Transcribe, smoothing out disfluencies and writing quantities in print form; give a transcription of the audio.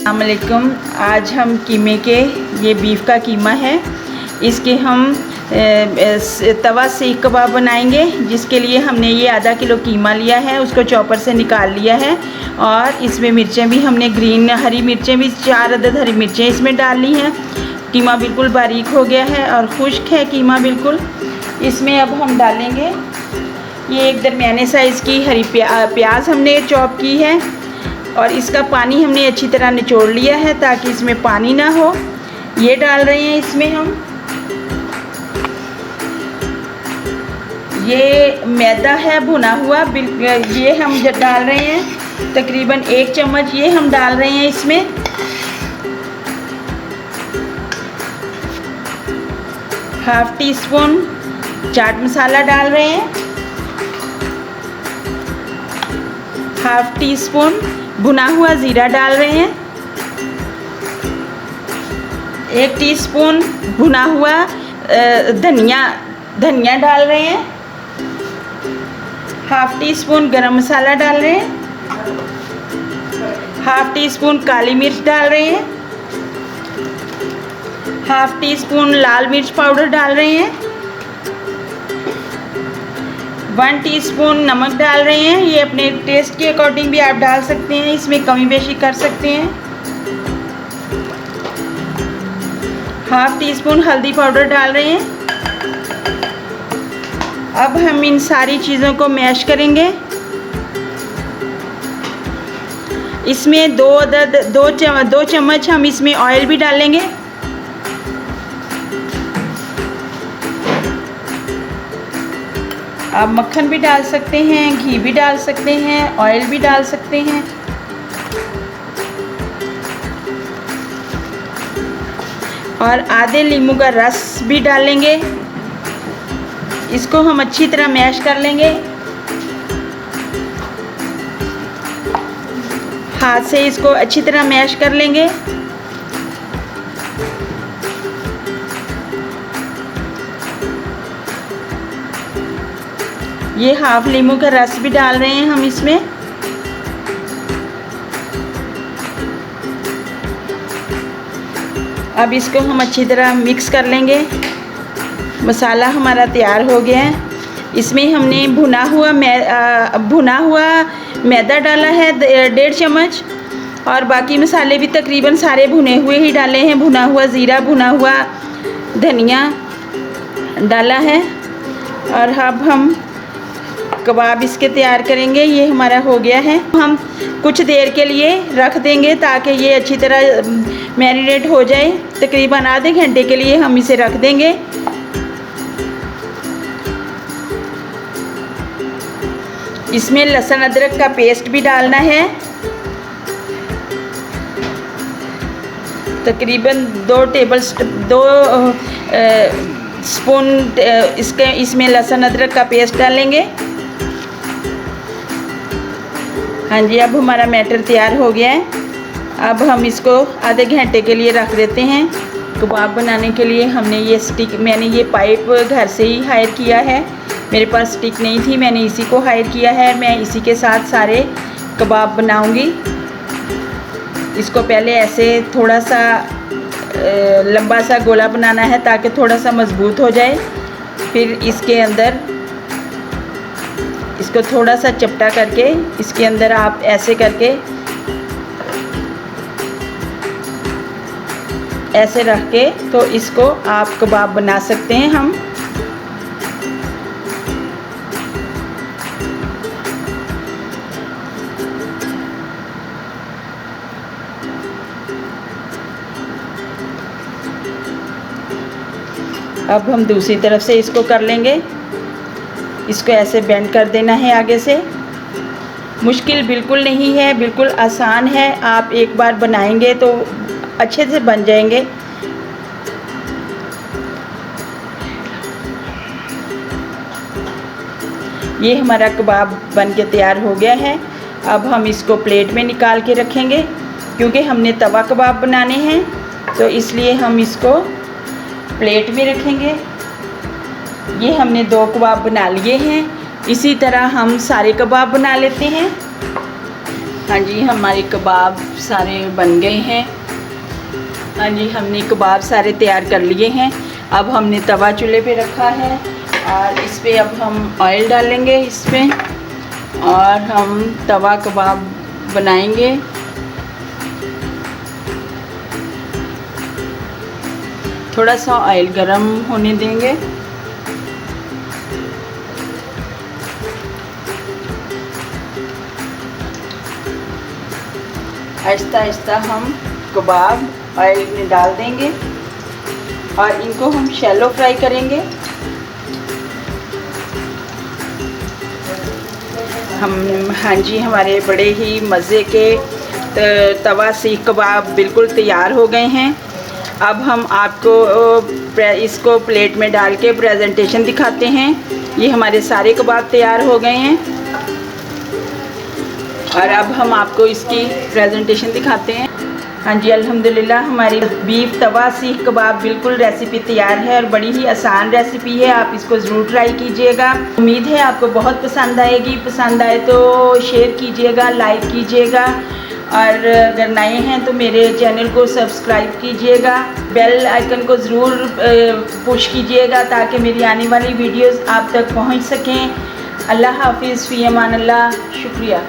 अस्सलाम वालेकुम। आज हम कीमे के ये बीफ का कीमा है, इसके हम तवा सीख कबाब बनाएंगे। जिसके लिए हमने ये आधा किलो कीमा लिया है, उसको चॉपर से निकाल लिया है और इसमें मिर्चें भी हमने ग्रीन हरी मिर्चें भी 4 अदद हरी मिर्चें इसमें डाल ली हैं। कीमा बिल्कुल बारीक हो गया है और खुश्क है कीमा बिल्कुल। इसमें अब हम डालेंगे ये एक दरमियाने साइज़ की हरी प्याज हमने चॉप की है और इसका पानी हमने अच्छी तरह निचोड़ लिया है ताकि इसमें पानी ना हो। ये डाल रहे हैं इसमें हम। ये मैदा है भुना हुआ, ये हम डाल रहे हैं तकरीबन 1 चम्मच ये हम डाल रहे हैं इसमें। Half tea spoon chaat masala डाल रहे हैं। हाफ टी स्पून भुना हुआ ज़ीरा डाल रहे हैं। 1 टीस्पून भुना हुआ धनिया डाल रहे हैं। हाफ टी स्पून गरम मसाला डाल रहे हैं। हाफ टी स्पून काली मिर्च डाल रहे हैं। हाफ टी स्पून लाल मिर्च पाउडर डाल रहे हैं। 1 टीस्पून नमक डाल रहे हैं। ये अपने टेस्ट के अकॉर्डिंग भी आप डाल सकते हैं, इसमें कमी बेशी कर सकते हैं। हाफ टी स्पून हल्दी पाउडर डाल रहे हैं। अब हम इन सारी चीज़ों को मैश करेंगे। इसमें 2 चम्मच हम इसमें ऑयल भी डालेंगे। आप मक्खन भी डाल सकते हैं, घी भी डाल सकते हैं, ऑयल भी डाल सकते हैं। और आधे नींबू का रस भी डालेंगे। इसको हम अच्छी तरह मैश कर लेंगे। हाथ से इसको अच्छी तरह मैश कर लेंगे। ये हाफ नींबू का रस भी डाल रहे हैं हम इसमें। अब इसको हम अच्छी तरह मिक्स कर लेंगे। मसाला हमारा तैयार हो गया है। इसमें हमने भुना हुआ मैदा डाला है 1.5 चम्मच और बाकी मसाले भी तकरीबन सारे भुने हुए ही डाले हैं। भुना हुआ ज़ीरा, भुना हुआ धनिया डाला है। और अब हम कबाब इसके तैयार करेंगे। ये हमारा हो गया है। हम कुछ देर के लिए रख देंगे ताकि ये अच्छी तरह मैरिनेट हो जाए। तकरीबन आधे घंटे के लिए हम इसे रख देंगे। इसमें लहसुन अदरक का पेस्ट भी डालना है। तकरीबन 2 स्पून इसमें लहसुन अदरक का पेस्ट डालेंगे। हाँ जी, अब हमारा मैटर तैयार हो गया है। अब हम इसको आधे घंटे के लिए रख देते हैं। कबाब बनाने के लिए हमने ये स्टिक, मैंने ये पाइप घर से ही हायर किया है। मेरे पास स्टिक नहीं थी, मैंने इसी को हायर किया है। मैं इसी के साथ सारे कबाब बनाऊंगी। इसको पहले ऐसे थोड़ा सा लंबा सा गोला बनाना है ताकि थोड़ा सा मज़बूत हो जाए। फिर इसके अंदर इसको थोड़ा सा चपटा करके इसके अंदर आप ऐसे करके ऐसे रख के तो इसको आप कबाब बना सकते हैं। हम अब हम दूसरी तरफ से इसको कर लेंगे। इसको ऐसे बेंड कर देना है आगे से। मुश्किल बिल्कुल नहीं है, बिल्कुल आसान है। आप एक बार बनाएंगे तो अच्छे से बन जाएंगे। ये हमारा कबाब बन के तैयार हो गया है। अब हम इसको प्लेट में निकाल के रखेंगे क्योंकि हमने तवा कबाब बनाने हैं, तो इसलिए हम इसको प्लेट में रखेंगे। ये हमने 2 कबाब बना लिए हैं। इसी तरह हम सारे कबाब बना लेते हैं। हाँ जी, हमारे कबाब सारे बन गए हैं। हाँ जी, हमने कबाब सारे तैयार कर लिए हैं। अब हमने तवा चूल्हे पे रखा है और इस पे अब हम ऑयल डालेंगे इस पे और हम तवा कबाब बनाएंगे। थोड़ा सा ऑयल गरम होने देंगे। आहिस्ता आहिस्ता हम कबाब ऑयल में डाल देंगे और इनको हम शैलो फ्राई करेंगे। हाँ जी, हमारे बड़े ही मज़े के तवा सीख कबाब बिल्कुल तैयार हो गए हैं। अब हम आपको इसको प्लेट में डाल के प्रेजेंटेशन दिखाते हैं। ये हमारे सारे कबाब तैयार हो गए हैं और अब हम आपको इसकी प्रेजेंटेशन दिखाते हैं। हाँ जी, अल्हम्दुलिल्लाह हमारी बीफ तवा सीख कबाब बिल्कुल रेसिपी तैयार है और बड़ी ही आसान रेसिपी है। आप इसको ज़रूर ट्राई कीजिएगा। उम्मीद है आपको बहुत पसंद आएगी। पसंद आए तो शेयर कीजिएगा, लाइक कीजिएगा और अगर नए हैं तो मेरे चैनल को सब्सक्राइब कीजिएगा। बेल आइकन को ज़रूर पुश कीजिएगा ताकि मेरी आने वाली वीडियोज़ आप तक पहुँच सकें। अल्लाह हाफिज़, फ़ी अमान अल्लाह। शुक्रिया।